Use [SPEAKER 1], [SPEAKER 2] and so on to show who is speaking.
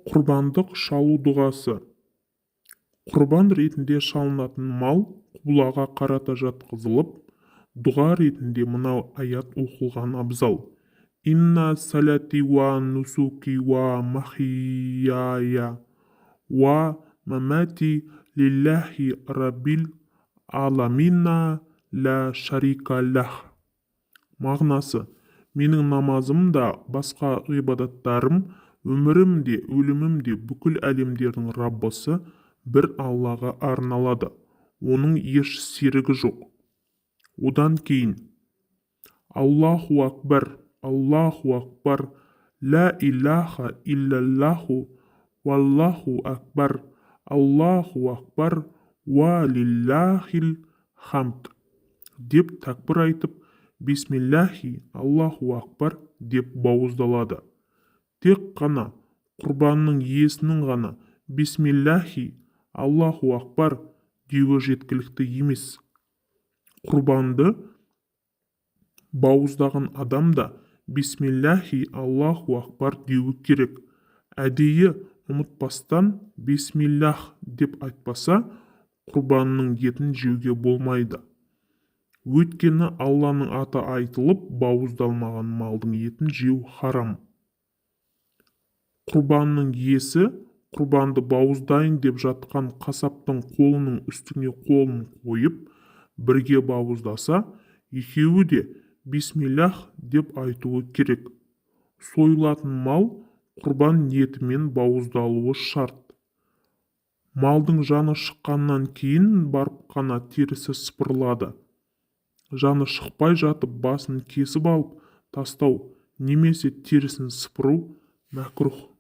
[SPEAKER 1] Құрбандық шалу дұғасы. Құрбан ретінде шалынатын мал құблаға қарата жатқызылып, дұға ретінде мынау аят оқылған абзал. Инна салати ва нусуки ва махияя ва мамати лиллахи раббил аламина ла шарика лах. Мағынасы: менің намазым да басқа ғибадаттарым, өмірім де өлімім де бүкіл әлемдердің Раббысы бір Аллаға арналады, оның еш серігі жоқ. Одан кейін: Аллаху акбар, Аллаху акбар, ла илаха иллаллаху, валлаху акбар, Аллаху акбар, ва лиллахил хамд деп такбір айтып, бисмиллахи Аллаху акбар деп бауыздалады. Тек қана құрбанның иесінің ғана бисмиллахи Аллаху акбар деуі жеткілікті емес. Құрбанды бауыздаған адам да бисмиллахи Аллаху акбар деуі керек. Әдейі ұмытпастан бисмиллах деп айтпаса, құрбанның етін жеуге болмайды. Өйткені Алланың аты айтылып, бауыздалмаған малдың етін жеу харам. Құрбанның иесі құрбанды бауыздайын деп жатқан қасаптың қолының үстіне қолын қойып, бірге бауыздаса, екеуі де бисмиллах деп айтуы керек. Сойылатын мал құрбан ниетімен бауыздалуы шарт. Малдың жаны шыққаннан кейін барып қана терісі сыпырылады. Жаны шықпай жатып басын кесіп алып тастау немесе терісін сыпыру мәкрух.